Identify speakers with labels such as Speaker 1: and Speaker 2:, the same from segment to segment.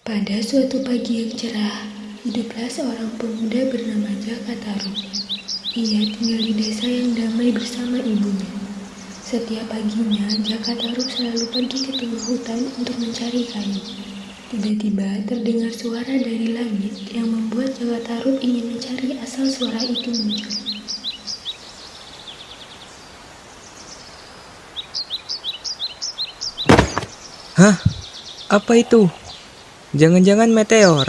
Speaker 1: Pada suatu pagi yang cerah, hiduplah seorang pemuda bernama Jaka Tarub. Ia tinggal di desa yang damai bersama ibunya. Setiap paginya, Jaka Tarub selalu pergi ke tengah hutan untuk mencari kayu. Tiba-tiba terdengar suara dari langit yang membuat Jaka Tarub ingin mencari asal suara itu muncul.
Speaker 2: Hah? Apa itu? Jangan-jangan meteor.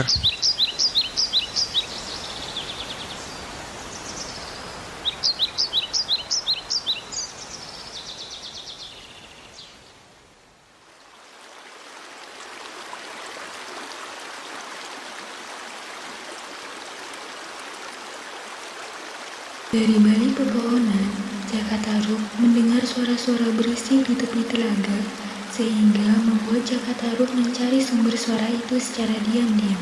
Speaker 1: Dari balik pepohonan, Jaka Tarub mendengar suara-suara berisik di tepi telaga, sehingga membuat Jaka Tarub mencari sumber suara itu secara diam-diam.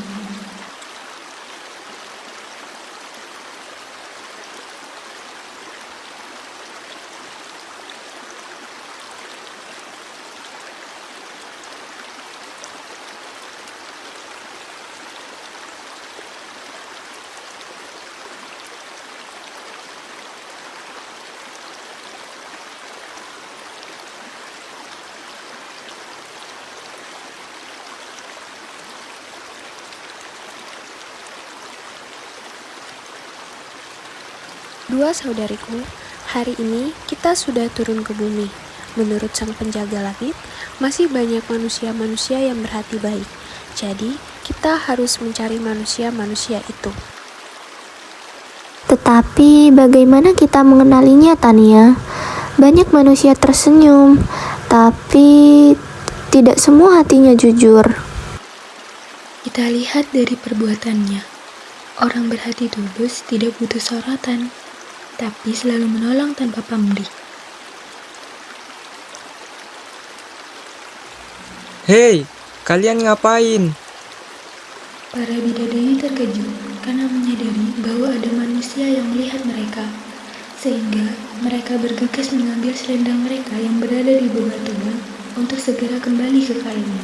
Speaker 3: Dua saudariku, hari ini kita sudah turun ke bumi. Menurut sang penjaga langit, masih banyak manusia-manusia yang berhati baik. Jadi, kita harus mencari manusia-manusia itu.
Speaker 4: Tetapi bagaimana kita mengenalinya, Tania? Banyak manusia tersenyum, tapi tidak semua hatinya jujur.
Speaker 1: Kita lihat dari perbuatannya. Orang berhati tulus tidak butuh sorotan, tapi selalu menolong tanpa pamrih.
Speaker 2: Hei, kalian ngapain?
Speaker 1: Para bidadari terkejut karena menyadari bahwa ada manusia yang melihat mereka, sehingga mereka bergegas mengambil selendang mereka yang berada di bebatuan untuk segera kembali ke kailnya.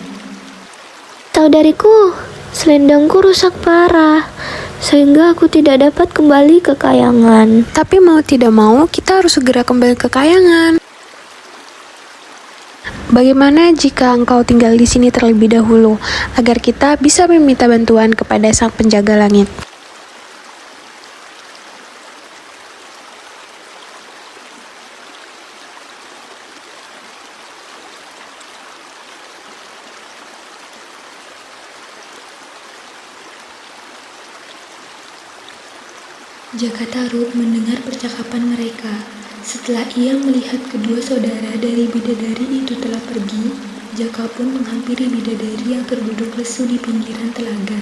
Speaker 4: Saudariku, selendangku rusak parah, sehingga aku tidak dapat kembali ke kayangan.
Speaker 3: Tapi mau tidak mau, kita harus segera kembali ke kayangan. Bagaimana jika engkau tinggal di sini terlebih dahulu, agar kita bisa meminta bantuan kepada sang penjaga langit?
Speaker 1: Jaka Tarub mendengar percakapan mereka. Setelah ia melihat kedua saudara dari bidadari itu telah pergi, Jaka pun menghampiri bidadari yang terduduk lesu di pinggiran telaga.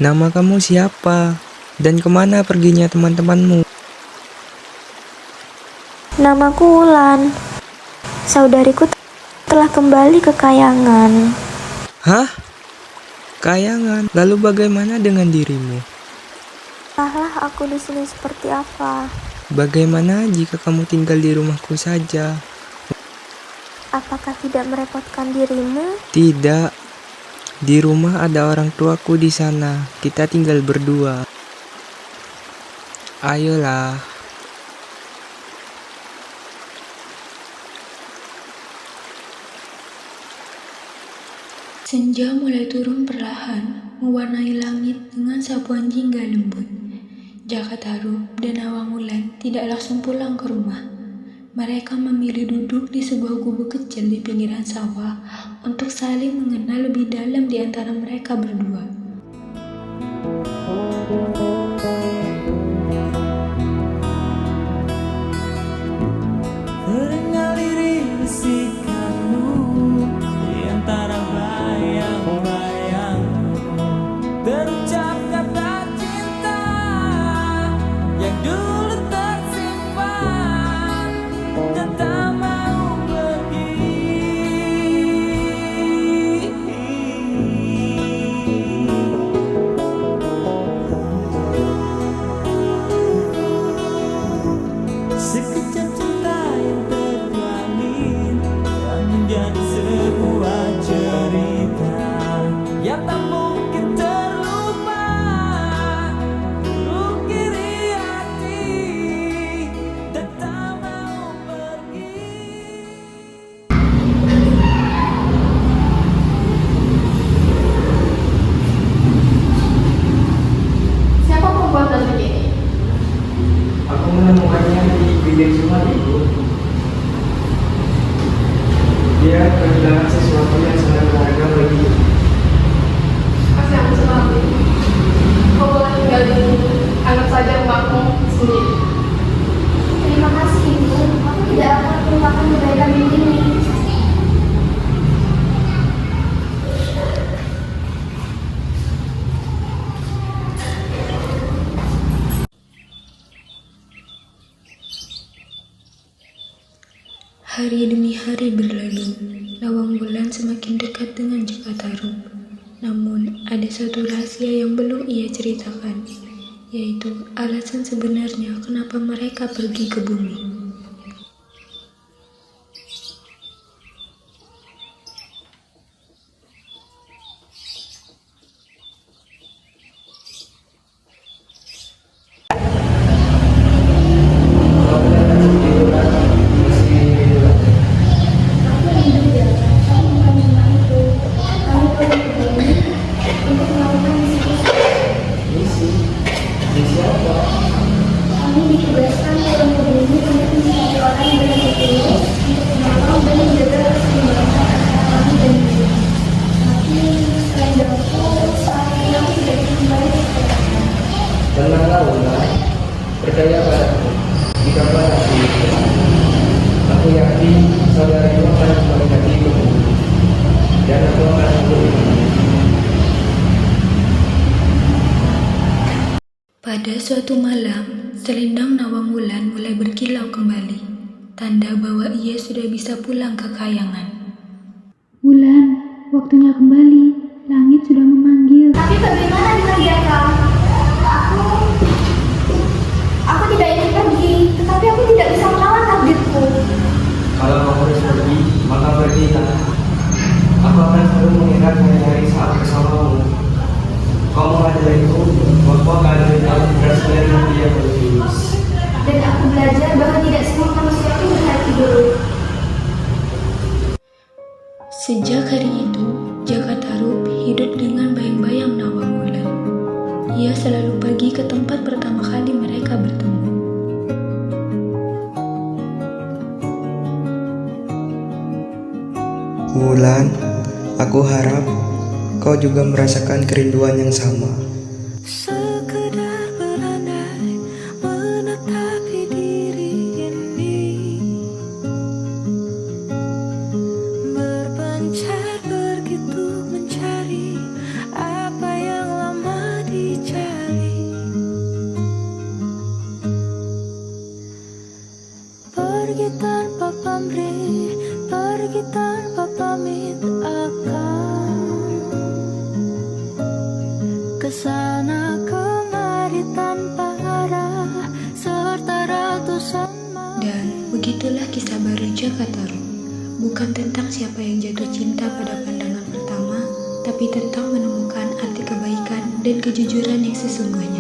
Speaker 2: Nama kamu siapa? Dan kemana perginya teman-temanmu?
Speaker 4: Namaku Wulan. Saudariku telah kembali ke kayangan.
Speaker 2: Hah? Kayangan? Lalu bagaimana dengan dirimu?
Speaker 4: Entahlah aku di sini seperti apa.
Speaker 2: Bagaimana jika kamu tinggal di rumahku saja?
Speaker 4: Apakah tidak merepotkan dirimu?
Speaker 2: Tidak. Di rumah ada orang tuaku di sana. Kita tinggal berdua. Ayolah.
Speaker 1: Senja mulai turun perlahan, mewarnai langit dengan sapuan jingga lembut. Jaka Tarub dan Awang Wulan tidak langsung pulang ke rumah. Mereka memilih duduk di sebuah gubuk kecil di pinggiran sawah untuk saling mengenal lebih dalam di antara mereka berdua.
Speaker 5: Terdengar lirik bisikanmu di antara bayang-bayangmu, terucap kata cinta yang dulu tersimpan dan tak mau pergi.
Speaker 2: menemukannya di bilik rumah ibu. Dia kehilangan sesuatu yang sangat berharga baginya.
Speaker 6: Kasih aku selalu. Kau boleh tinggal di sini. Anggap saja rumahmu sendiri.
Speaker 4: Terima kasih Ibu, aku tidak akan melupakan kebaikan ini.
Speaker 1: Hari demi hari berlalu, Nawang Wulan semakin dekat dengan Jakataru. Namun, ada satu rahasia yang belum ia ceritakan, yaitu alasan sebenarnya kenapa mereka pergi ke bumi.
Speaker 4: Kami ditugaskan turun ke bumi untuk mencari orang yang berhubung untuk menolong dan menjaga keseimbangan antara kami dan dunia. Tapi selain itu, saya tidak kembali ke sekolah.
Speaker 2: Tenanglah Wulan, percaya padaku. Jika padaku, aku yakin saudaramu akan kembali lagi ke bumi. Dan aku akan memberimu.
Speaker 1: Pada suatu malam, selendang Nawang Wulan mulai berkilau kembali, tanda bahwa ia sudah bisa pulang ke kayangan.
Speaker 7: Wulan, waktunya kembali. Langit sudah memanggil.
Speaker 4: Tapi bagaimana dengan Jaka? Aku tidak ingin pergi, tetapi aku tidak bisa melawan takdirku.
Speaker 2: Kalau kamu harus pergi, maka pergilah. Aku akan selalu mengingat hari-hari saat bersamamu. Kamu adalah itu, bahwa kehadiran berasal dari hati yang tulus.
Speaker 4: Dan aku belajar bahwa tidak semua manusia itu berhati buruk.
Speaker 1: Sejak hari itu, Jakataru hidup dengan bayang-bayang Nawang Wulan. Ia selalu pergi ke tempat pertama kali mereka bertemu.
Speaker 2: Wulan, aku harap kau juga merasakan kerinduan yang sama.
Speaker 5: Sekedar berandai menetapi diri ini, berpencar begitu mencari apa yang lama dicari. Pergi tanpa pamrih, pergi tanpa pamit akan kesana kemari tanpa arah serta ratusan
Speaker 1: Dan begitulah kisah baru Jakataru. Bukan tentang siapa yang jatuh cinta pada pandangan pertama, tapi tentang menemukan arti kebaikan dan kejujuran yang sesungguhnya.